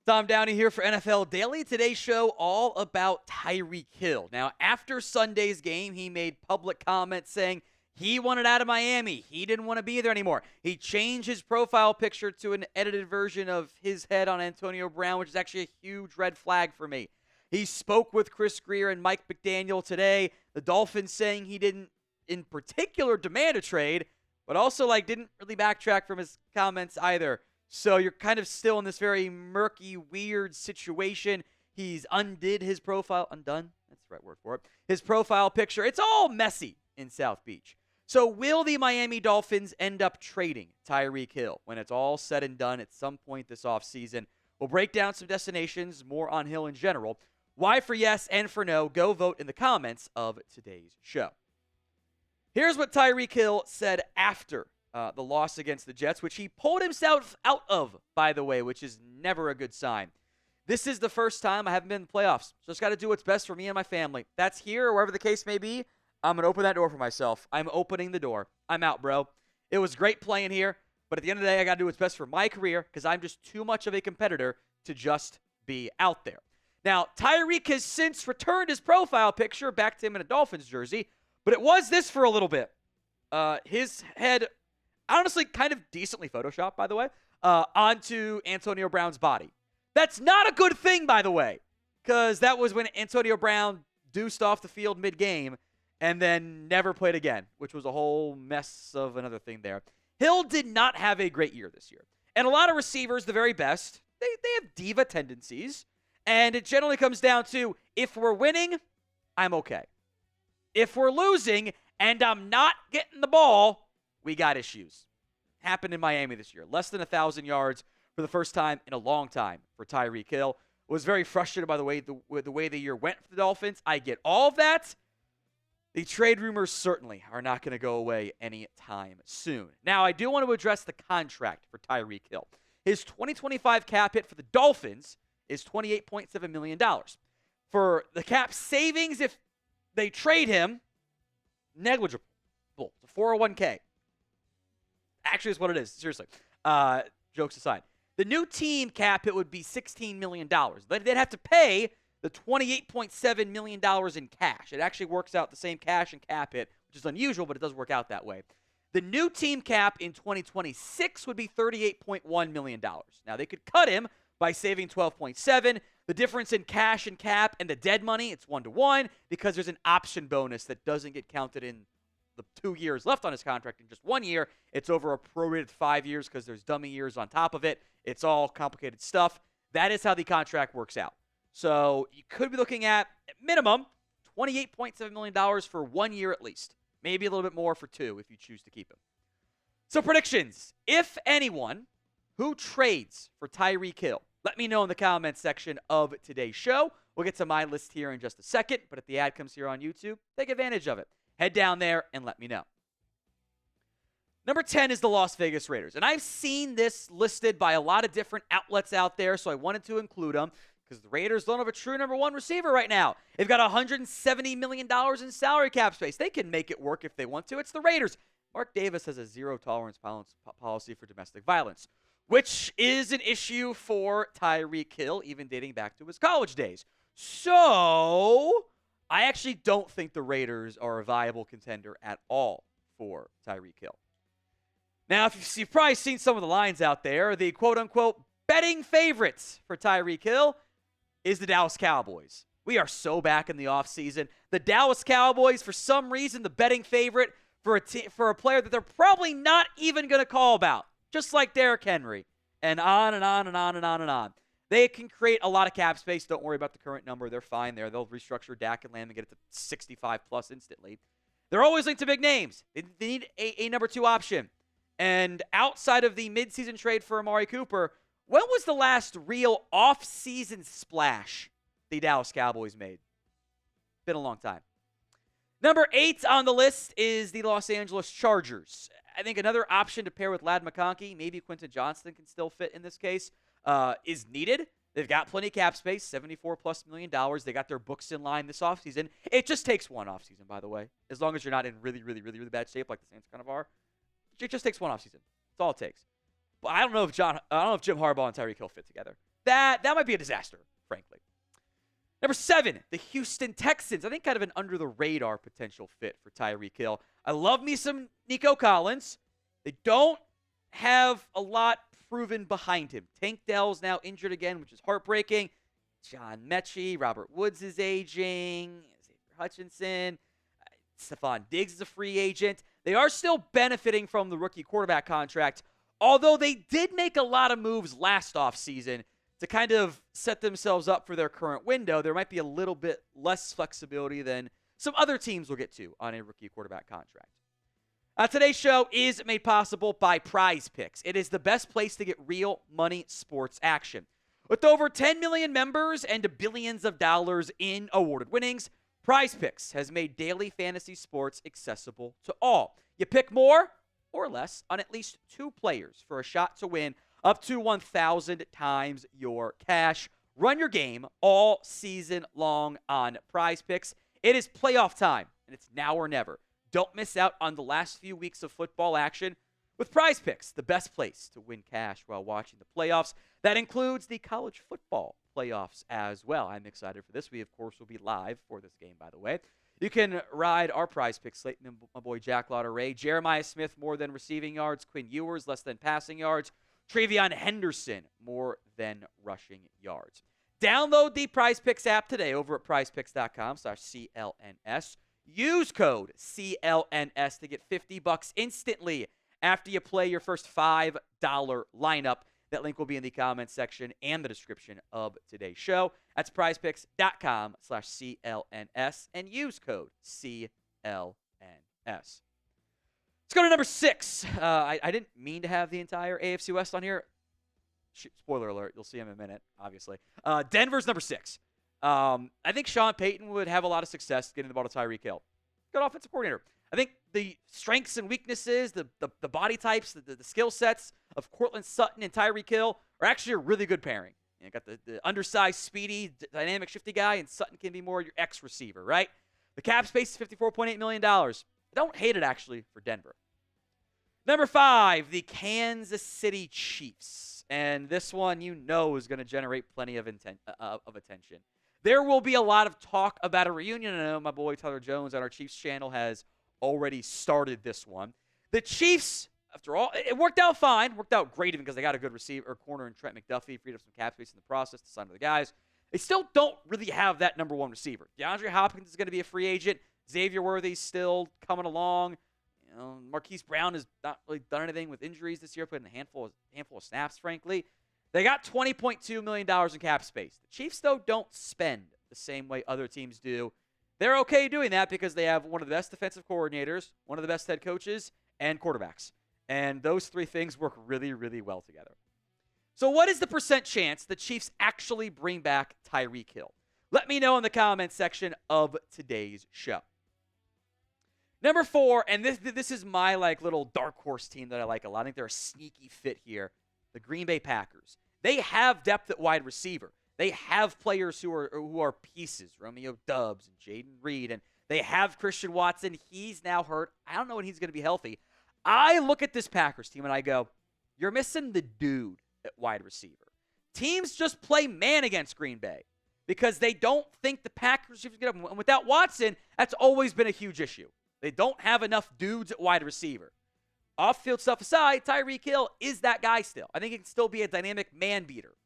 Tom Downey here for NFL Daily. Today's show all about Tyreek Hill. Now, after Sunday's game, he made public comments saying he wanted out of Miami. He didn't want to be there anymore. He changed his profile picture to an edited version of his head on Antonio Brown, which is actually a huge red flag for me. He spoke with Chris Grier and Mike McDaniel today. The Dolphins saying he didn't, in particular, demand a trade, but also didn't really backtrack from his comments either. So you're kind of still in this very murky, weird situation. He's undid his profile. Undone? That's the right word for it. His profile picture. It's all messy in South Beach. So will the Miami Dolphins end up trading Tyreek Hill when it's all said and done at some point this offseason? We'll break down some destinations, more on Hill in general. Why for yes and for no? Go vote in the comments of today's show. Here's what Tyreek Hill said after the loss against the Jets, which he pulled himself out of, by the way, which is never a good sign. This is the first time I haven't been in the playoffs. Just got to do what's best for me and my family. That's here, or wherever the case may be. I'm going to open that door for myself. I'm opening the door. I'm out, bro. It was great playing here, but at the end of the day, I got to do what's best for my career because I'm just too much of a competitor to just be out there. Now, Tyreek has since returned his profile picture back to him in a Dolphins jersey, but it was this for a little bit. His head, honestly, kind of decently photoshopped, by the way, onto Antonio Brown's body. That's not a good thing, by the way, because that was when Antonio Brown deuced off the field mid-game and then never played again, which was a whole mess of another thing there. Hill did not have a great year this year. And a lot of receivers, the very best, they have diva tendencies. And it generally comes down to, if we're winning, I'm okay. If we're losing and I'm not getting the ball, we got issues. Happened in Miami this year. Less than 1,000 yards for the first time in a long time for Tyreek Hill. Was very frustrated by the way the year went for the Dolphins. I get all of that. The trade rumors certainly are not going to go away anytime soon. Now, I do want to address the contract for Tyreek Hill. His 2025 cap hit for the Dolphins is $28.7 million. For the cap savings, if they trade him, negligible. It's a 401k. Actually, it's what it is. Seriously. Jokes aside. The new team cap hit would be $16 million. They'd have to pay the $28.7 million in cash. It actually works out the same cash and cap hit, which is unusual, but it does work out that way. The new team cap in 2026 would be $38.1 million. Now, they could cut him by saving $12.7. The difference in cash and cap and the dead money, it's 1-to-1 because there's an option bonus that doesn't get counted in the 2 years left on his contract in just 1 year. It's over a prorated 5 years because there's dummy years on top of it. It's all complicated stuff. That is how the contract works out. So you could be looking at minimum, $28.7 million for 1 year at least. Maybe a little bit more for 2 if you choose to keep him. So predictions. If anyone who trades for Tyreek Hill, let me know in the comments section of today's show. We'll get to my list here in just a second, but if the ad comes here on YouTube, take advantage of it. Head down there and let me know. Number 10 is the Las Vegas Raiders. And I've seen this listed by a lot of different outlets out there, so I wanted to include them because the Raiders don't have a true number one receiver right now. They've got $170 million in salary cap space. They can make it work if they want to. It's the Raiders. Mark Davis has a zero-tolerance policy for domestic violence, which is an issue for Tyreek Hill, even dating back to his college days. So I actually don't think the Raiders are a viable contender at all for Tyreek Hill. Now, if you've probably seen some of the lines out there, the quote-unquote betting favorites for Tyreek Hill is the Dallas Cowboys. We are so back in the offseason. The Dallas Cowboys, for some reason, the betting favorite for a player that they're probably not even going to call about, just like Derrick Henry, and on and on and on and on and on. They can create a lot of cap space. Don't worry about the current number. They're fine there. They'll restructure Dak and Lamb and get it to 65-plus instantly. They're always linked to big names. They need a number 2 option. And outside of the midseason trade for Amari Cooper, when was the last real off-season splash the Dallas Cowboys made? Been a long time. Number 8 on the list is the Los Angeles Chargers. I think another option to pair with Ladd McConkey, maybe Quentin Johnston can still fit in this case, is needed. They've got plenty of cap space, $74+ million. They got their books in line this offseason. It just takes one offseason, by the way, as long as you're not in really, really, really, really bad shape like the Saints kind of are. It just takes one offseason. That's all it takes. But I don't know if Jim Harbaugh and Tyreek Hill fit together. That might be a disaster, frankly. Number 7, the Houston Texans. I think kind of an under-the-radar potential fit for Tyreek Hill. I love me some Nico Collins. They don't have a lot proven behind him. Tank Dell's now injured again, which is heartbreaking. John Mechie, Robert Woods is aging. Xavier Hutchinson. Stephon Diggs is a free agent. They are still benefiting from the rookie quarterback contract, although they did make a lot of moves last offseason to kind of set themselves up for their current window. There might be a little bit less flexibility than some other teams will get to on a rookie quarterback contract. Today's show is made possible by PrizePicks. It is the best place to get real money sports action. With over 10 million members and billions of dollars in awarded winnings, PrizePicks has made daily fantasy sports accessible to all. You pick more or less on at least 2 players for a shot to win up to 1,000 times your cash. Run your game all season long on PrizePicks. It is playoff time, and it's now or never. Don't miss out on the last few weeks of football action with PrizePicks, the best place to win cash while watching the playoffs. That includes the college football playoffs as well. I'm excited for this. We, of course, will be live for this game, by the way. You can ride our PrizePicks slate, my boy Jack Lauderay, Jeremiah Smith, more than receiving yards, Quinn Ewers, less than passing yards, Travion Henderson, more than rushing yards. Download the PrizePicks app today over at prizepicks.com/CLNS. Use code CLNS to get $50 instantly after you play your first $5 lineup. That link will be in the comments section and the description of today's show. That's prizepicks.com/CLNS and use code CLNS. Let's go to number 6. I didn't mean to have the entire AFC West on here. Spoiler alert, you'll see him in a minute, obviously. Denver's number 6. I think Sean Payton would have a lot of success getting the ball to Tyreek Hill. Good offensive coordinator. I think the strengths and weaknesses, the body types, the skill sets of Courtland Sutton and Tyreek Hill are actually a really good pairing. You got the undersized, speedy, dynamic, shifty guy, and Sutton can be more your X receiver, right? The cap space is $54.8 million. I don't hate it, actually, for Denver. Number 5, the Kansas City Chiefs. And this one, is going to generate plenty of attention. There will be a lot of talk about a reunion. I know my boy Tyler Jones on our Chiefs channel has already started this one. The Chiefs, after all, it worked out fine. Worked out great even because they got a good receiver or corner in Trent McDuffie, freed up some cap space in the process to sign to the guys. They still don't really have that number 1 receiver. DeAndre Hopkins is going to be a free agent. Xavier Worthy's still coming along. Marquise Brown has not really done anything with injuries this year, put in a handful of snaps, frankly. They got $20.2 million in cap space. The Chiefs, though, don't spend the same way other teams do. They're okay doing that because they have one of the best defensive coordinators, one of the best head coaches, and quarterbacks. And those 3 things work really, really well together. So what is the percent chance the Chiefs actually bring back Tyreek Hill? Let me know in the comments section of today's show. Number 4, and this is my little dark horse team that I like a lot. I think they're a sneaky fit here. The Green Bay Packers. They have depth at wide receiver. They have players who are pieces, Romeo Doubs and Jaden Reed, and they have Christian Watson. He's now hurt. I don't know when he's going to be healthy. I look at this Packers team and I go, you're missing the dude at wide receiver. Teams just play man against Green Bay because they don't think the Packers should get up. And without Watson, that's always been a huge issue. They don't have enough dudes at wide receiver. Off-field stuff aside, Tyreek Hill is that guy still. I think he can still be a dynamic man beater.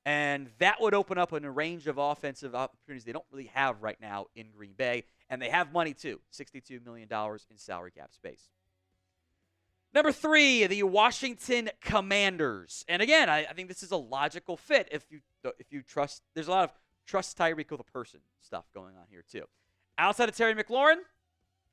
And that would open up a range of offensive opportunities they don't really have right now in Green Bay. And they have money, too. $62 million in salary cap space. Number 3, the Washington Commanders. And again, I think this is a logical fit if you trust. There's a lot of trust Tyreek Hill the person stuff going on here, too. Outside of Terry McLaurin,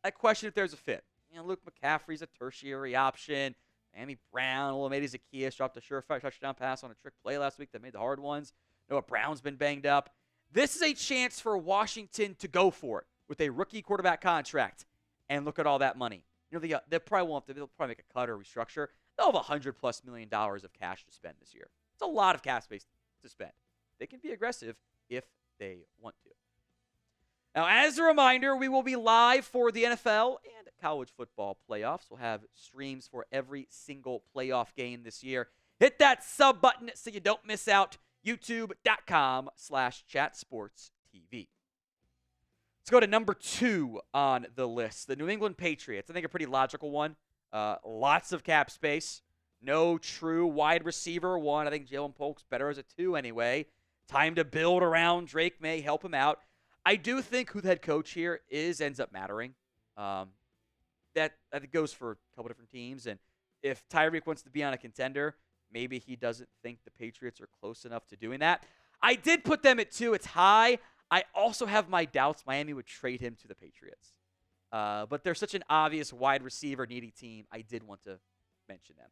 I question if there's a fit. Luke McCaffrey's a tertiary option. Amy Brown, Olamide Zaccheaus dropped a surefire touchdown pass on a trick play last week that made the hard ones. Noah Brown's been banged up. This is a chance for Washington to go for it with a rookie quarterback contract. And look at all that money. They probably won't. They'll probably make a cut or restructure. They'll have $100+ million of cash to spend this year. It's a lot of cash space to spend. They can be aggressive if they want to. Now, as a reminder, we will be live for the NFL and college football playoffs. We'll have streams for every single playoff game this year. Hit that sub button so you don't miss out. youtube.com/chatsportstv. Let's go to number 2 on the list, the New England Patriots. I think a pretty logical one. Lots of cap space. No true wide receiver one. I think Jalen Polk's better as a 2 anyway. Time to build around Drake May, help him out. I do think who the head coach here ends up mattering. That I think goes for a couple different teams. And if Tyreek wants to be on a contender, maybe he doesn't think the Patriots are close enough to doing that. I did put them at 2. It's high. I also have my doubts Miami would trade him to the Patriots. But they're such an obvious wide receiver needy team. I did want to mention them.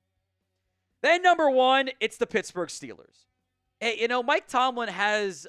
Then number 1, it's the Pittsburgh Steelers. Hey, Mike Tomlin has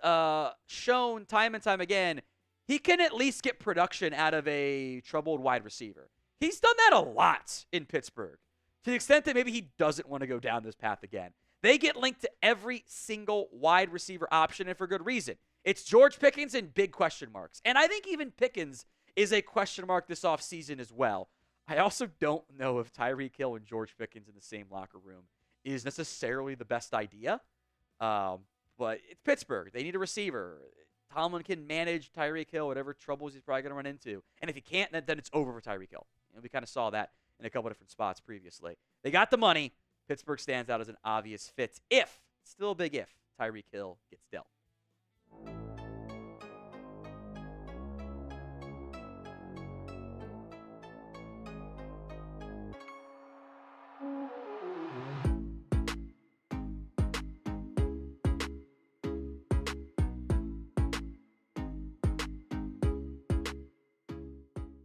shown time and time again he can at least get production out of a troubled wide receiver. He's done that a lot in Pittsburgh, to the extent that maybe he doesn't want to go down this path again. They get linked to every single wide receiver option, and for good reason. It's George Pickens and big question marks. And I think even Pickens is a question mark this offseason as well. I also don't know if Tyreek Hill and George Pickens in the same locker room is necessarily the best idea. But it's Pittsburgh. They need a receiver. Tomlin can manage Tyreek Hill, whatever troubles he's probably going to run into. And if he can't, then it's over for Tyreek Hill. We kind of saw that in a couple different spots previously. They got the money. Pittsburgh stands out as an obvious fit if, still a big if, Tyreek Hill gets dealt.